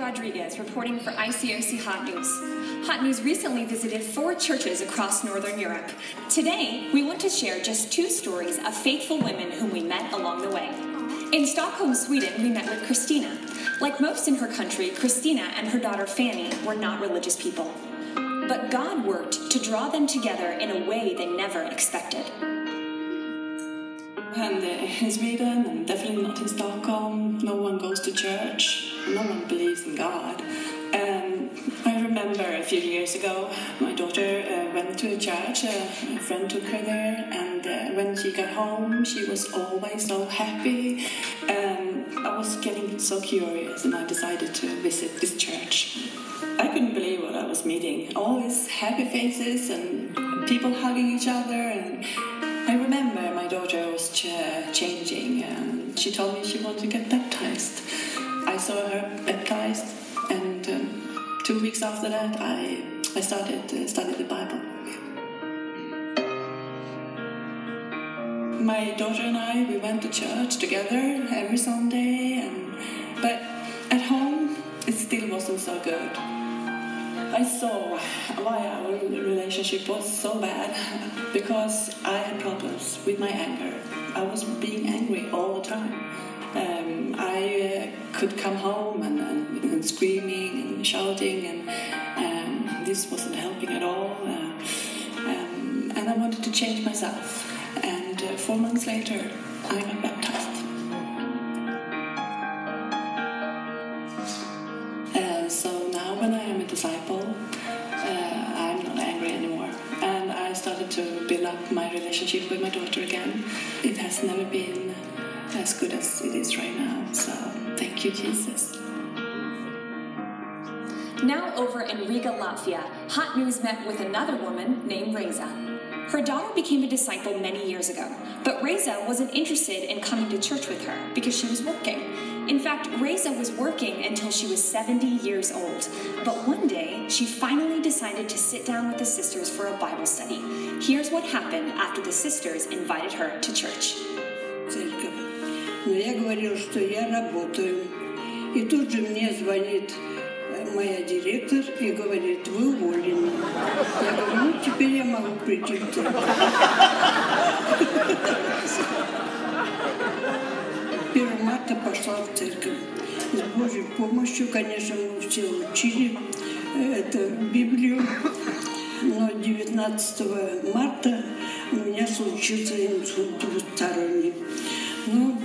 Rodriguez reporting for ICOC Hot News. Hot News recently visited 4 churches across Northern Europe. Today, we want to share just 2 stories of faithful women whom we met along the way. In Stockholm, Sweden, we met with Christina. Like most in her country, Christina and her daughter Fanny were not religious people. But God worked to draw them together in a way they never expected. And in Sweden, and definitely not in Stockholm, no one goes to church, no one believes in God. I remember a few years ago, my daughter went to a church, a friend took her there, and when she got home, she was always so happy. I was getting so curious, and I decided to visit this church. I couldn't believe what I was meeting. All these happy faces and people hugging each other, and I remember my daughter was changing, and she told me she wanted to get baptized. I saw her baptized, and 2 weeks after that, I started to study the Bible. My daughter and I, we went to church together every Sunday, but at home, it still wasn't so good. I saw why our relationship was so bad, because I had problems with my anger. I was being angry all the time. I could come home and screaming and shouting, and this wasn't helping at all. And I wanted to change myself. And 4 months later, I got baptized. So now when I am a disciple, I'm not angry anymore. And I started to build up my relationship with my daughter again. It has never been as good as it is right now. So thank you, Jesus. Now over in Riga, Latvia, Hot News met with another woman named Reza. Her daughter became a disciple many years ago, but Reza wasn't interested in coming to church with her because she was working. In fact, Reza was working until she was 70 years old. But one day, she finally decided to sit down with the sisters for a Bible study. Here's what happened after the sisters invited her to church. Церковь. Но я говорила, что я работаю. И тут же мне звонит моя директор и говорит: вы уволены. Я говорю: ну, теперь я могу прийти в церковь. 1 марта пошла в церковь. С Божьей помощью, конечно, мы все учили Библию, но 19 марта у меня случился инсульт двусторонний. Ну,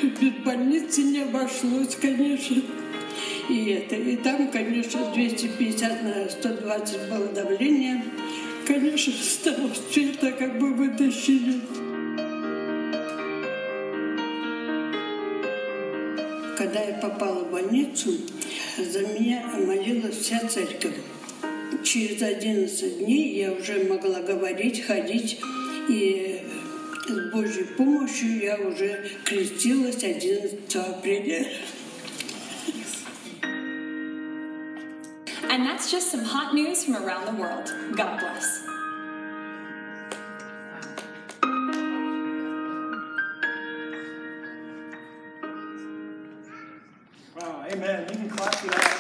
без больницы не обошлось, конечно. И там, конечно, 250 на 120 было давление. Конечно, с того света как бы вытащили. Когда я попала в больницу, за меня молилась вся церковь. Через 11 дней я уже могла говорить, ходить, и с Божьей помощью я уже крестилась 11 апреля. And that's just some hot news from around the world. God bless. Wow, amen. You can clap for that.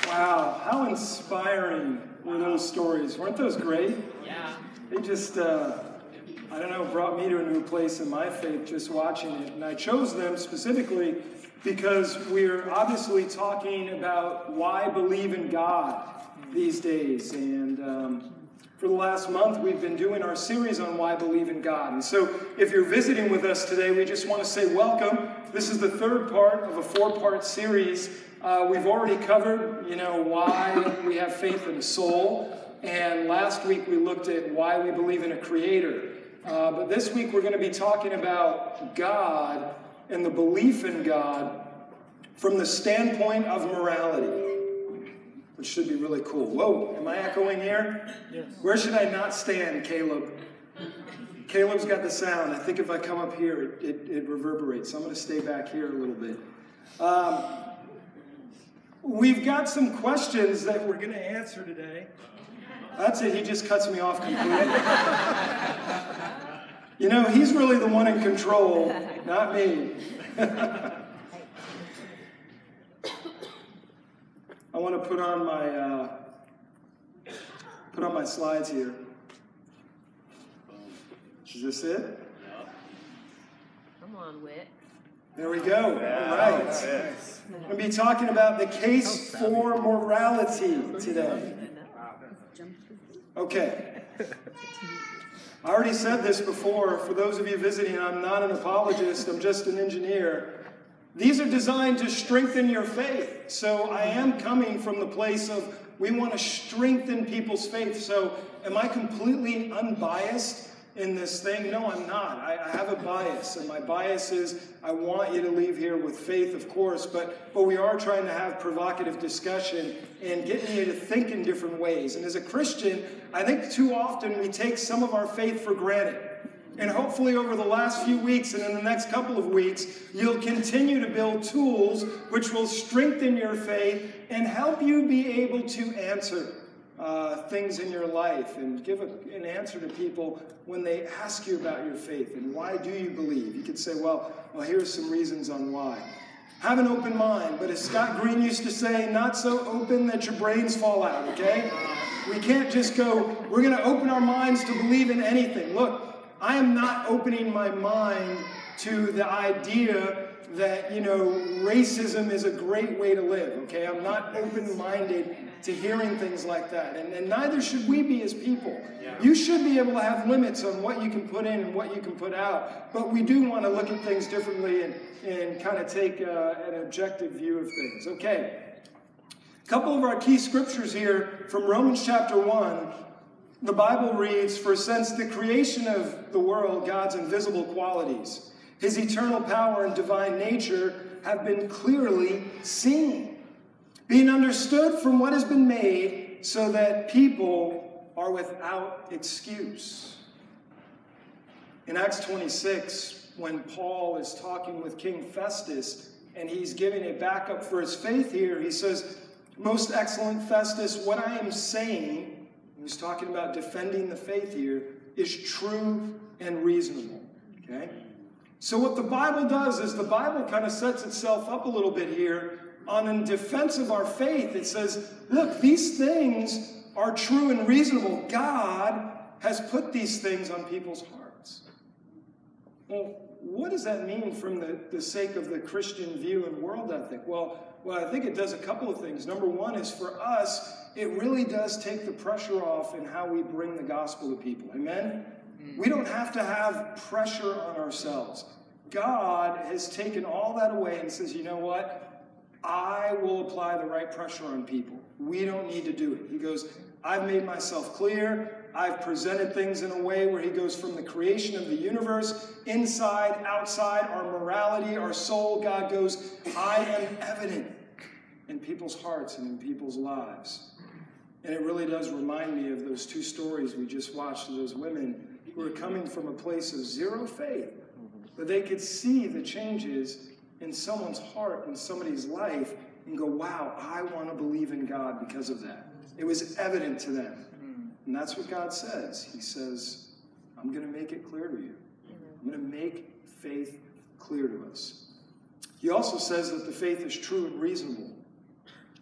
Wow, how inspiring were those stories? Weren't those great? Yeah. They just, I don't know, brought me to a new place in my faith just watching it. And I chose them specifically because we're obviously talking about why believe in God these days. And for the last month, we've been doing our series on why believe in God. And so if you're visiting with us today, we just want to say welcome. This is the 3rd part of a 4-part series. We've already covered, why we have faith in a soul. And last week we looked at why we believe in a creator. But this week we're going to be talking about God and the belief in God from the standpoint of morality, which should be really cool. Whoa, am I echoing here? Yes. Where should I not stand, Caleb? Caleb's got the sound. I think if I come up here, it reverberates. So I'm going to stay back here a little bit. We've got some questions that we're going to answer today. That's it. He just cuts me off completely. He's really the one in control. Not me. I want to put on my slides here. Is this it? Come on, Whit. There we go. All right. I'm going to be talking about the case for morality today. Okay. I already said this before. For those of you visiting, I'm not an apologist. I'm just an engineer. These are designed to strengthen your faith. So I am coming from the place of we want to strengthen people's faith. So am I completely unbiased in this thing? No, I'm not. I have a bias, and my bias is I want you to leave here with faith, of course, but we are trying to have provocative discussion and getting you to think in different ways. And as a Christian, I think too often we take some of our faith for granted. And hopefully over the last few weeks and in the next couple of weeks, you'll continue to build tools which will strengthen your faith and help you be able to answer things in your life and give an answer to people when they ask you about your faith and why do you believe. You could say, well, here's some reasons on why. Have an open mind, but as Scott Green used to say, not so open that your brains fall out, okay? We can't just go, we're going to open our minds to believe in anything. Look, I am not opening my mind to the idea that, racism is a great way to live, okay? I'm not open-minded to hearing things like that, and neither should we be as people. Yeah. You should be able to have limits on what you can put in and what you can put out, but we do want to look at things differently and kind of take an objective view of things. Okay, a couple of our key scriptures here from Romans chapter 1. The Bible reads, "For since the creation of the world, God's invisible qualities, his eternal power and divine nature have been clearly seen, being understood from what has been made, so that people are without excuse." In Acts 26, when Paul is talking with King Festus, and he's giving a backup for his faith here, he says, "Most excellent Festus, what I am saying," he's talking about defending the faith here, "is true and reasonable." Okay? So what the Bible does is the Bible kind of sets itself up a little bit here on in defense of our faith. It says, look, these things are true and reasonable. God has put these things on people's hearts. Well, what does that mean from the sake of the Christian view and world ethic? Well, I think it does a couple of things. Number one is for us, it really does take the pressure off in how we bring the gospel to people. Amen? We don't have to have pressure on ourselves. God has taken all that away and says, you know what? I will apply the right pressure on people. We don't need to do it. He goes, I've made myself clear. I've presented things in a way where he goes from the creation of the universe, inside, outside, our morality, our soul. God goes, I am evident in people's hearts and in people's lives. And it really does remind me of those two stories we just watched of those women who are coming from a place of zero faith, but they could see the changes in someone's heart, in somebody's life, and go, wow, I want to believe in God because of that. It was evident to them. And that's what God says. He says, I'm going to make it clear to you. I'm going to make faith clear to us. He also says that the faith is true and reasonable.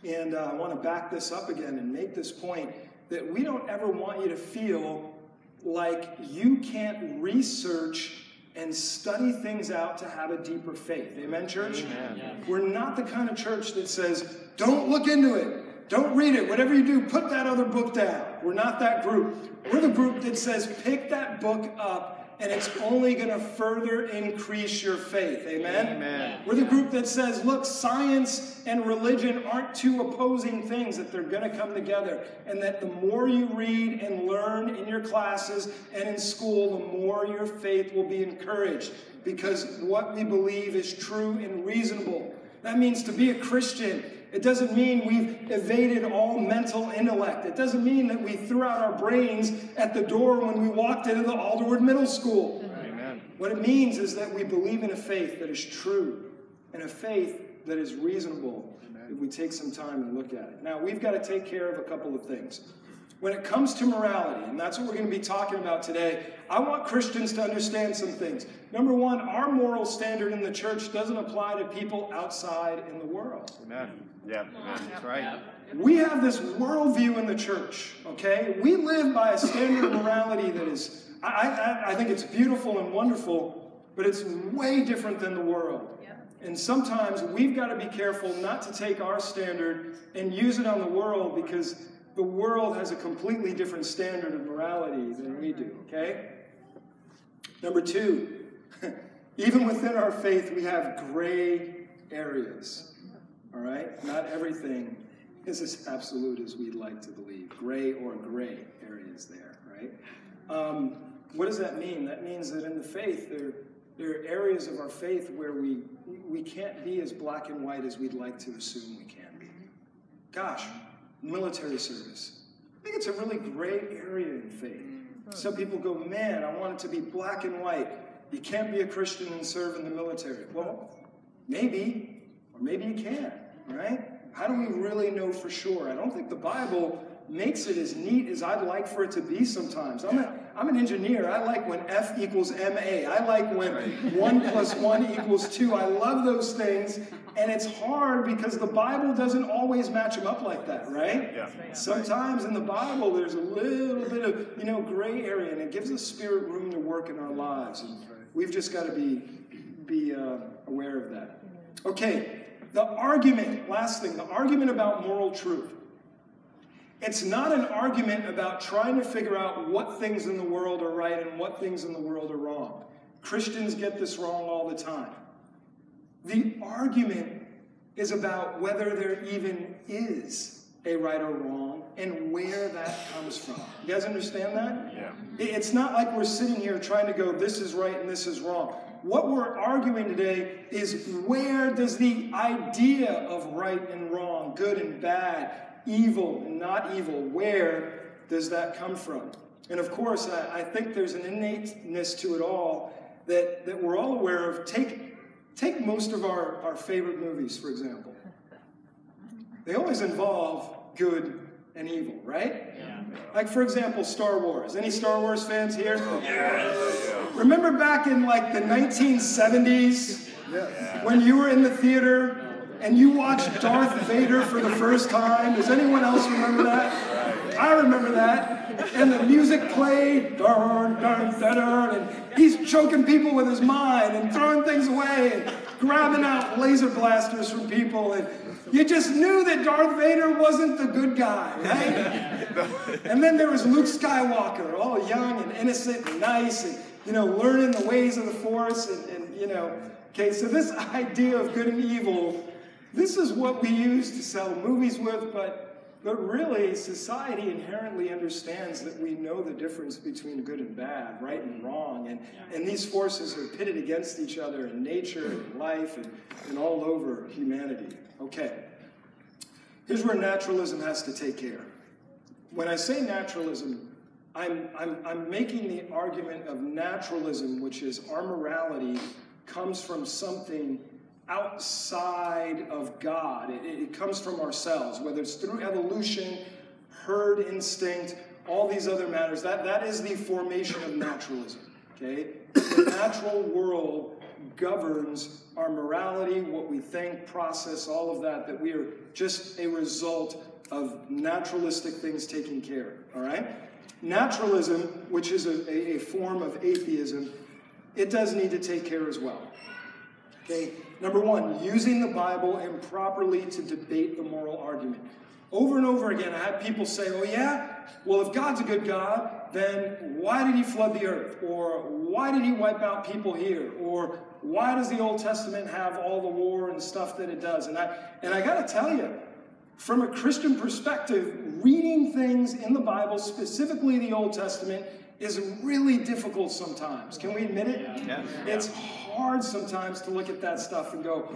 And I want to back this up again and make this point that we don't ever want you to feel like you can't research and study things out to have a deeper faith. Amen, church? Amen. We're not the kind of church that says, don't look into it. Don't read it. Whatever you do, put that other book down. We're not that group. We're the group that says, pick that book up, and it's only going to further increase your faith. Amen? Amen? We're the group that says, look, science and religion aren't two opposing things, that they're going to come together. And that the more you read and learn in your classes and in school, the more your faith will be encouraged. Because what we believe is true and reasonable. That means to be a Christian, it doesn't mean we've evaded all mental intellect. It doesn't mean that we threw out our brains at the door when we walked into the Alderwood Middle School. Amen. What it means is that we believe in a faith that is true and a faith that is reasonable. Amen. If we take some time and look at it. Now, we've got to take care of a couple of things. when it comes to morality, and that's what we're going to be talking about today, I want Christians to understand some things. Number one, our moral standard in the church doesn't apply to people outside in the world. Amen. Yeah, that's right. We have this worldview in the church, okay? We live by a standard of morality that is, I think it's beautiful and wonderful, but it's way different than the world. And sometimes we've got to be careful not to take our standard and use it on the world, because the world has a completely different standard of morality than we do, okay? Number two, even within our faith, we have gray areas, all right? Not everything is as absolute as we'd like to believe. Gray areas there, right? What does that mean? That means that in the faith, there are areas of our faith where we can't be as black and white as we'd like to assume we can be. Gosh, military service. I think it's a really gray area in faith. Some people go, man, I want it to be black and white. You can't be a Christian and serve in the military. Well, maybe, or maybe you can, right? How do we really know for sure? I don't think the Bible makes it as neat as I'd like for it to be sometimes. I'm an engineer. I like when F equals MA. I like when 1 + 1 = 2. I love those things. And it's hard because the Bible doesn't always match them up like that, right? Yeah. Sometimes in the Bible there's a little bit of, gray area, and it gives the Spirit room to work in our lives. And we've just got to be aware of that. Okay, the argument, last thing, the argument about moral truth. It's not an argument about trying to figure out what things in the world are right and what things in the world are wrong. Christians get this wrong all the time. The argument is about whether there even is a right or wrong and where that comes from. You guys understand that? Yeah. It's not like we're sitting here trying to go, this is right and this is wrong. What we're arguing today is, where does the idea of right and wrong, good and bad, evil and not evil, where does that come from? And of course, I think there's an innateness to it all that we're all aware of. Take most of our favorite movies, for example. They always involve good and evil, right? Yeah. Like, for example, Star Wars. Any Star Wars fans here? Yes. Remember back in like the 1970s when you were in the theater and you watched Darth Vader for the first time? Does anyone else remember that? I remember that. And the music played, darn, darn, darn, and he's choking people with his mind and throwing things away and grabbing out laser blasters from people. And you just knew that Darth Vader wasn't the good guy, right? And then there was Luke Skywalker, all young and innocent and nice and, learning the ways of the Force okay, so this idea of good and evil, this is what we use to sell movies with, but really, society inherently understands that we know the difference between good and bad, right and wrong, and these forces are pitted against each other in nature and life and all over humanity. Okay, here's where naturalism has to take care. When I say naturalism, I'm making the argument of naturalism, which is our morality comes from something outside of God. It comes from ourselves, whether it's through evolution, herd instinct, all these other matters. That is the formation of naturalism, okay? The natural world governs our morality, what we think, process, all of that we are just a result of naturalistic things taking care, all right? Naturalism, which is a form of atheism, it does need to take care as well. Okay, number one, using the Bible improperly to debate the moral argument. Over and over again, I had people say, oh yeah? Well, if God's a good God, then why did he flood the earth? Or why did he wipe out people here? Or why does the Old Testament have all the war and stuff that it does? And I got to tell you, from a Christian perspective, reading things in the Bible, specifically the Old Testament, is really difficult sometimes. Can we admit it? Yeah. It's hard sometimes to look at that stuff and go,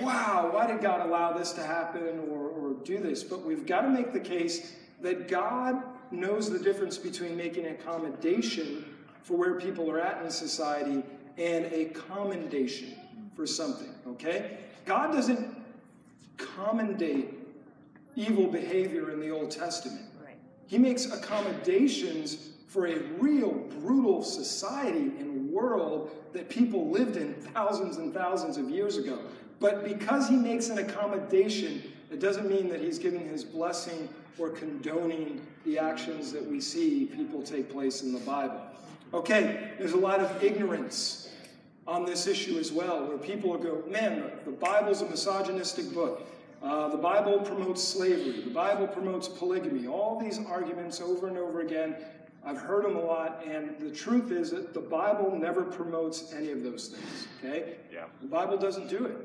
wow, why did God allow this to happen or do this? But we've got to make the case that God knows the difference between making an accommodation for where people are at in society and a commendation for something, okay? God doesn't commendate evil behavior in the Old Testament. He makes accommodations for a real brutal society and world that people lived in thousands and thousands of years ago. But because he makes an accommodation, it doesn't mean that he's giving his blessing or condoning the actions that we see people take place in the Bible. Okay, there's a lot of ignorance on this issue as well, where people go, man, the Bible's a misogynistic book. The Bible promotes slavery. The Bible promotes polygamy. All these arguments over and over again. I've heard them a lot, and the truth is that the Bible never promotes any of those things, okay? Yeah. The Bible doesn't do it.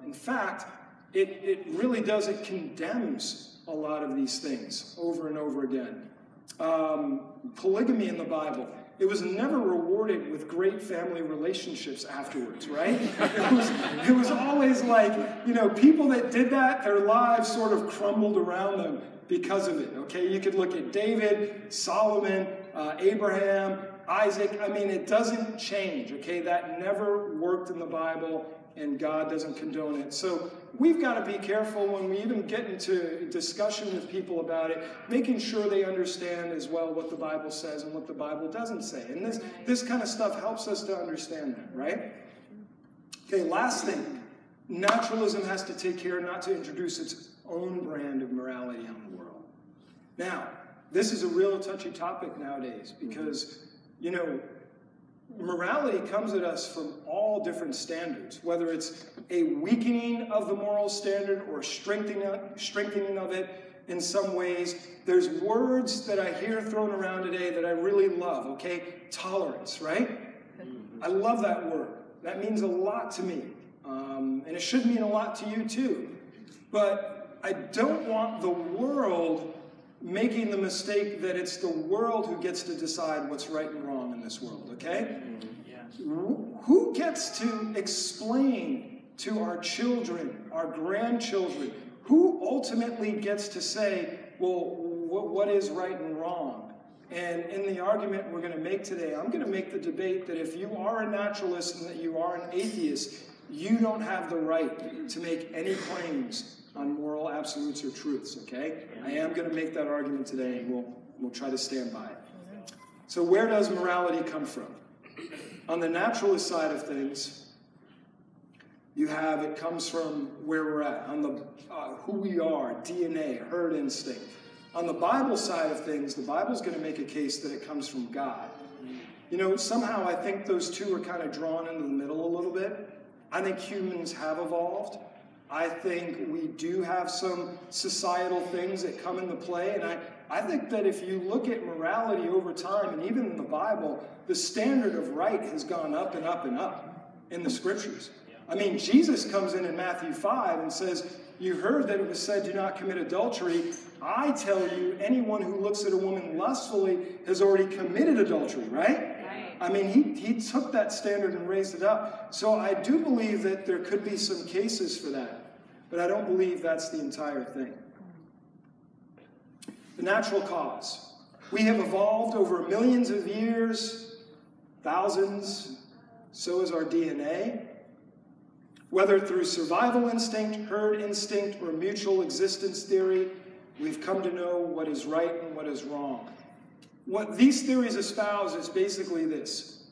In fact, it really does. It condemns a lot of these things over and over again. Polygamy in the Bible, it was never rewarded with great family relationships afterwards, right? It was always like, you know, people that did that, their lives sort of crumbled around them because of it, okay? You could look at David, Solomon, Abraham, Isaac. I mean, it doesn't change, okay? That never worked in the Bible, and God doesn't condone it. So we've got to be careful when we even get into discussion with people about it, making sure they understand as well what the Bible says and what the Bible doesn't say. And this kind of stuff helps us to understand that, right? Okay, last thing. Naturalism has to take care not to introduce its own brand of morality on the world. Now, this is a real touchy topic nowadays because, you know, morality comes at us from all different standards, whether it's a weakening of the moral standard or strengthening of it in some ways. There's words that I hear thrown around today that I really love, okay? Tolerance, right? I love that word. That means a lot to me. And it should mean a lot to you too. But I don't want the world making the mistake that it's the world who gets to decide what's right and wrong in this world, okay? Who gets to explain to our children, our grandchildren, who ultimately gets to say, well, what is right and wrong? And in the argument we're going to make today, I'm going to make the debate that if you are a naturalist and that you are an atheist, you don't have the right to make any claims on moral absolutes or truths, okay? I am going to make that argument today, and we'll try to stand by it. So where does morality come from? On the naturalist side of things, it comes from where we're at, on the who we are, DNA, herd instinct. On the Bible side of things, the Bible's going to make a case that it comes from God. You know, somehow I think those two are kind of drawn into the middle a little bit. I think humans have evolved. I think we do have some societal things that come into play, and I think that if you look at morality over time, and even in the Bible, the standard of right has gone up and up and up in the scriptures. I mean, Jesus comes in Matthew 5 and says, you heard that it was said, do not commit adultery. I tell you, anyone who looks at a woman lustfully has already committed adultery, right? I mean, he took that standard and raised it up. So I do believe that there could be some cases for that, but I don't believe that's the entire thing. The natural cause. We have evolved over millions of years, thousands, so is our DNA. Whether through survival instinct, herd instinct, or mutual existence theory, we've come to know what is right and what is wrong. What these theories espouse is basically this.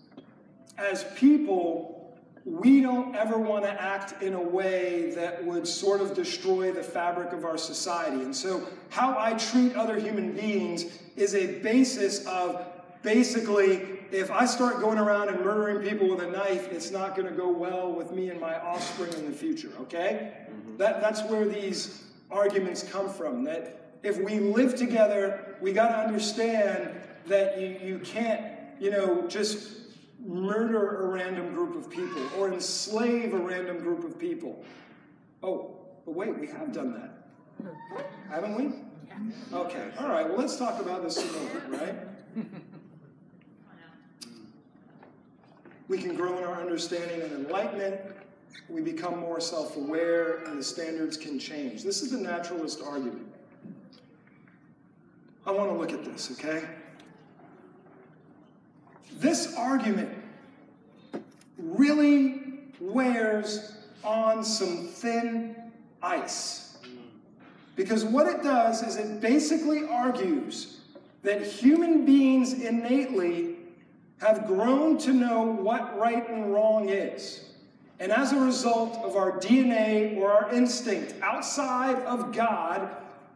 As people, we don't ever want to act in a way that would sort of destroy the fabric of our society. And so how I treat other human beings is a basis of basically, if I start going around and murdering people with a knife, it's not going to go well with me and my offspring in the future, okay? That's where these arguments come from, that if we live together, we got to understand that you can't, just murder a random group of people or enslave a random group of people. Oh, but wait, we have done that. Haven't we? Okay, all right, well, let's talk about this some more, right? We can grow in our understanding and enlightenment. We become more self-aware, and the standards can change. This is the naturalist argument. I want to look at this, okay? This argument really wears on some thin ice. Because what it does is it basically argues that human beings innately have grown to know what right and wrong is. And as a result of our DNA or our instinct outside of God,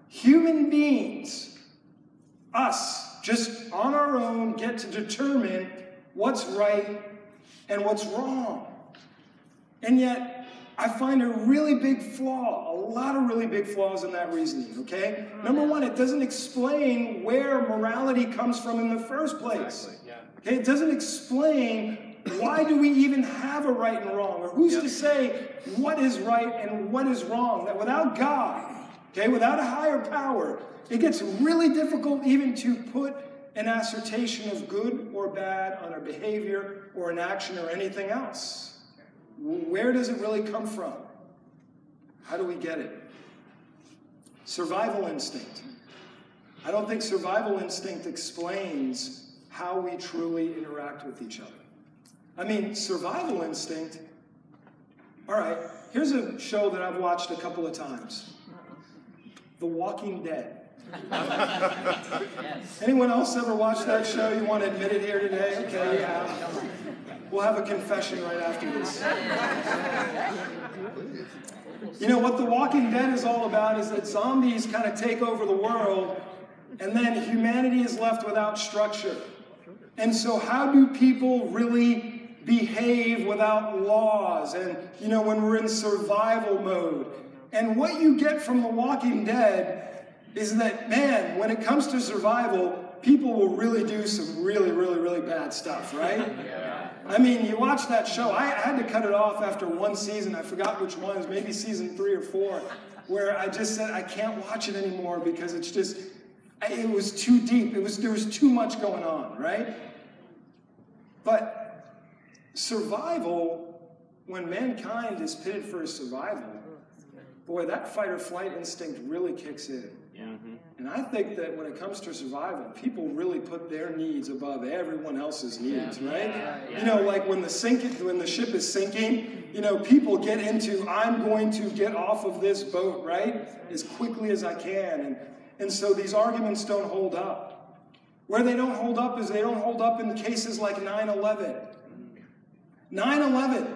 human beings, us, just on our own, get to determine what's right and what's wrong. And yet, I find a really big flaw, a lot of really big flaws in that reasoning, okay? Number one, it doesn't explain where morality comes from in the first place. Okay, it doesn't explain why do we even have a right and wrong, or who's to say what is right and what is wrong. That without God, okay, without a higher power, it gets really difficult even to put an assertion of good or bad on a behavior or an action or anything else. Where does it really come from? How do we get it? Survival instinct. I don't think survival instinct explains how we truly interact with each other. I mean, survival instinct, all right, here's a show that I've watched a couple of times. The Walking Dead. Anyone else ever watched that show? You want to admit it here today? Okay, yeah. We'll have a confession right after this. You know, what The Walking Dead is all about is that zombies kind of take over the world, and then humanity is left without structure. And so how do people really behave without laws and, you know, when we're in survival mode? And what you get from The Walking Dead is that, man, when it comes to survival, people will really do some really, really, really bad stuff, right? Yeah. I mean, you watch that show. I had to cut it off after one season. I forgot which one. It was maybe season 3 or 4, where I just said I can't watch it anymore because it's just, it was too deep. There was too much going on, right? But survival, when mankind is pitted for survival, boy, that fight or flight instinct really kicks in. Mm-hmm. And I think that when it comes to survival, people really put their needs above everyone else's needs, right? Yeah. You know, like when the ship is sinking, you know, people get into, I'm going to get off of this boat, right, as quickly as I can. And so these arguments don't hold up. Where they don't hold up is they don't hold up in cases like 9/11. 9/11,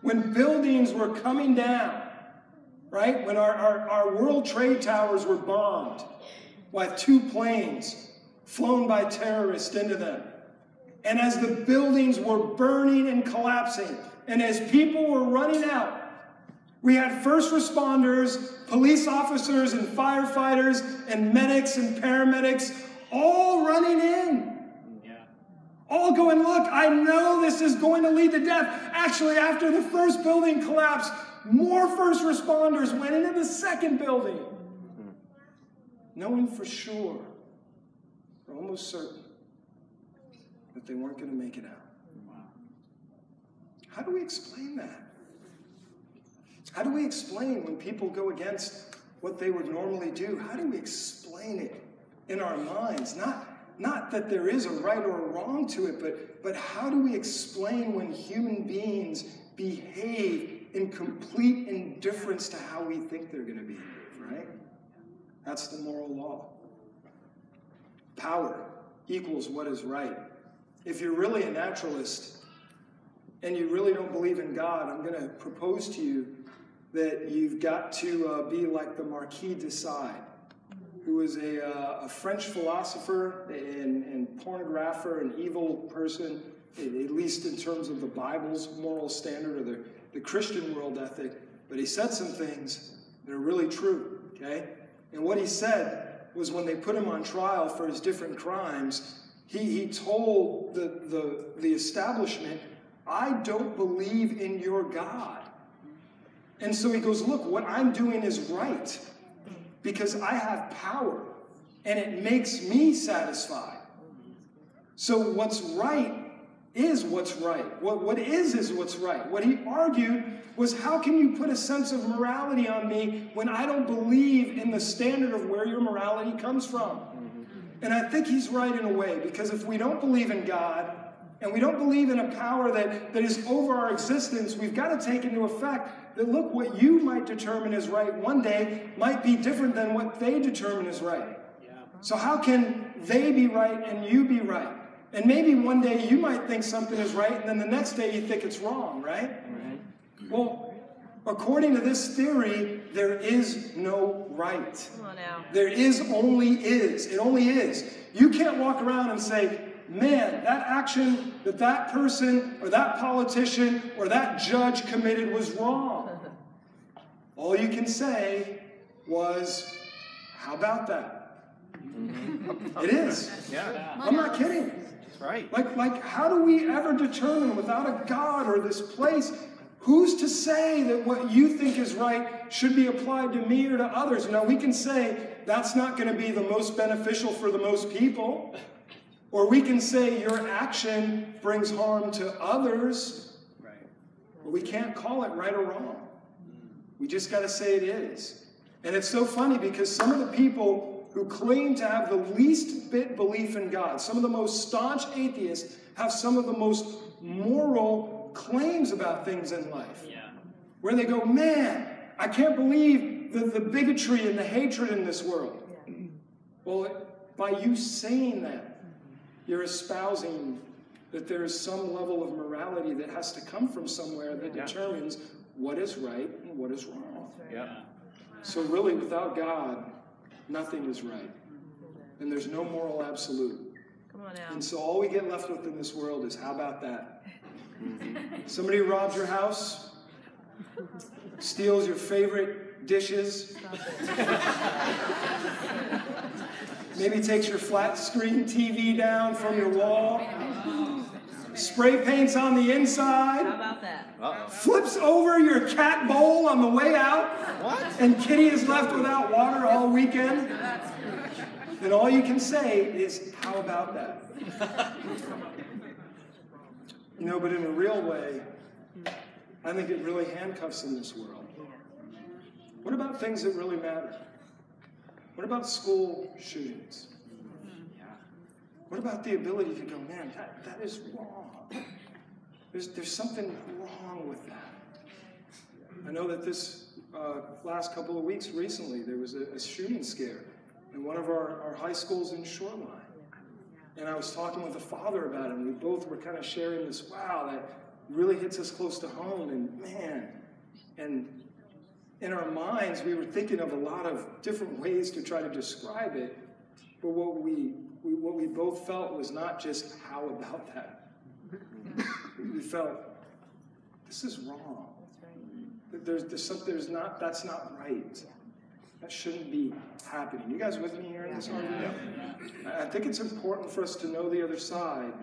when buildings were coming down, right? When our World Trade Towers were bombed by 2 planes flown by terrorists into them. And as the buildings were burning and collapsing, and as people were running out, we had first responders, police officers and firefighters and medics and paramedics all running in. All going, look, I know this is going to lead to death. Actually, after the first building collapsed, more first responders went into the second building, knowing for sure, or almost certain, that they weren't going to make it out. How do we explain that? How do we explain when people go against what they would normally do? How do we explain it in our minds? Not that there is a right or a wrong to it, but how do we explain when human beings behave in complete indifference to how we think they're going to behave, right? That's the moral law. Power equals what is right. If you're really a naturalist and you really don't believe in God, I'm going to propose to you that you've got to be like the Marquis de Sade, who was a French philosopher and pornographer, an evil person, at least in terms of the Bible's moral standard or the Christian world ethic. But he said some things that are really true, okay? And what he said was when they put him on trial for his different crimes, he told the establishment, I don't believe in your God. And so he goes, look, what I'm doing is right because I have power and it makes me satisfied. So what's right is what's right. What is what's right. What he argued was, how can you put a sense of morality on me when I don't believe in the standard of where your morality comes from? And I think he's right in a way, because if we don't believe in God and we don't believe in a power that is over our existence, we've got to take into effect that, look, what you might determine is right one day might be different than what they determine is right. So how can they be right and you be right? And maybe one day you might think something is right, and then the next day you think it's wrong, right? Well, according to this theory, there is no right. Come on now. There only is. It only is. You can't walk around and say, man, that action that that person or that politician or that judge committed was wrong. All you can say was, how about that? It is. Yeah. I'm not kidding. That's right. Like, how do we ever determine without a God or this place, who's to say that what you think is right should be applied to me or to others? Now, we can say that's not going to be the most beneficial for the most people. Or we can say your action brings harm to others. Right. But we can't call it right or wrong. We just got to say it is. And it's so funny because some of the people who claim to have the least bit belief in God, some of the most staunch atheists, have some of the most moral claims about things in life. Yeah. Where they go, man, I can't believe the bigotry and the hatred in this world. Yeah. Well, by you saying that, you're espousing that there is some level of morality that has to come from somewhere that determines what is right and what is wrong. Yeah. So really, without God, nothing is right. And there's no moral absolute. Come on now. And so all we get left with in this world is, how about that? Somebody robs your house, steals your favorite dishes, maybe takes your flat screen TV down from your wall, spray paints on the inside, How about that? flips over your cat bowl on the way out, and Kitty is left without water all weekend. And all you can say is, how about that? You know, but in a real way, I think it really handcuffs in this world. What about things that really matter? What about school shootings? What about the ability to go, man, that is wrong. There's something wrong with that. I know that this last couple of weeks recently, there was a shooting scare in one of our high schools in Shoreline. And I was talking with a father about it, and we both were kind of sharing this, wow, that really hits us close to home, and man, and in our minds, we were thinking of a lot of different ways to try to describe it, but what we both felt was not just, how about that? We felt, this is wrong. There's something, that's not right. That shouldn't be happening. You guys with me here in this argument? I think it's important for us to know the other side,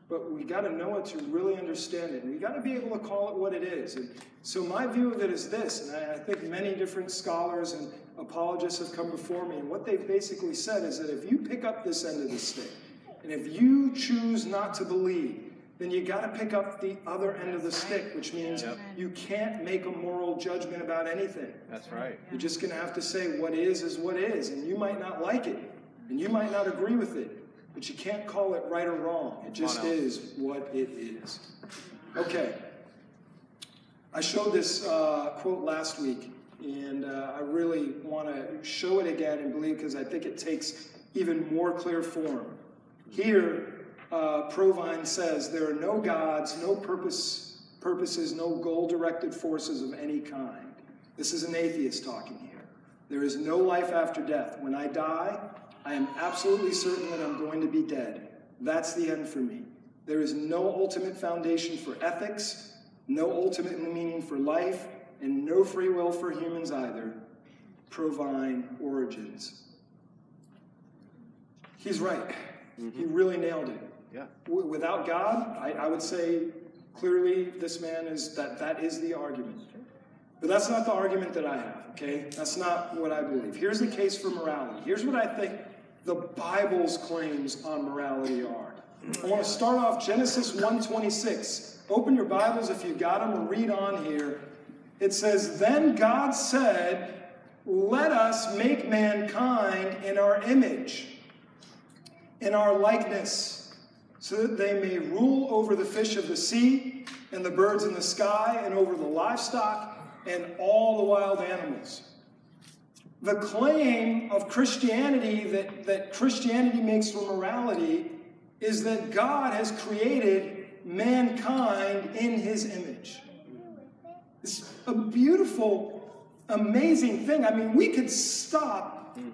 but we got to know it to really understand it. And we got to be able to call it what it is. And so my view of it is this, and I think many different scholars and apologists have come before me, and what they've basically said is that if you pick up this end of the stick, and if you choose not to believe, then you got to pick up the other end of the stick, which means you can't make a moral judgment about anything. That's right. You're just going to have to say what is what is, and you might not like it, and you might not agree with it, but you can't call it right or wrong. It just is what it is. Okay. I showed this quote last week, and I really want to show it again and believe, because I think it takes even more clear form. Here, Provine says, there are no gods, no purposes, no goal-directed forces of any kind. This is an atheist talking here. There is no life after death. When I die, I am absolutely certain that I'm going to be dead. That's the end for me. There is no ultimate foundation for ethics, no ultimate meaning for life, and no free will for humans either. Provine Origins. He's right. He really nailed it. Yeah. Without God, I would say clearly this man is, that is the argument. But that's not the argument that I have, okay? That's not what I believe. Here's the case for morality. Here's what I think the Bible's claims on morality are. I want to start off Genesis 1:26. Open your Bibles if you got them, or read on here. It says, then God said, let us make mankind in our image, in our likeness, so that they may rule over the fish of the sea and the birds in the sky and over the livestock and all the wild animals. the claim of Christianity that Christianity makes for morality is that God has created mankind in his image. It's a beautiful, amazing thing. I mean, we could stop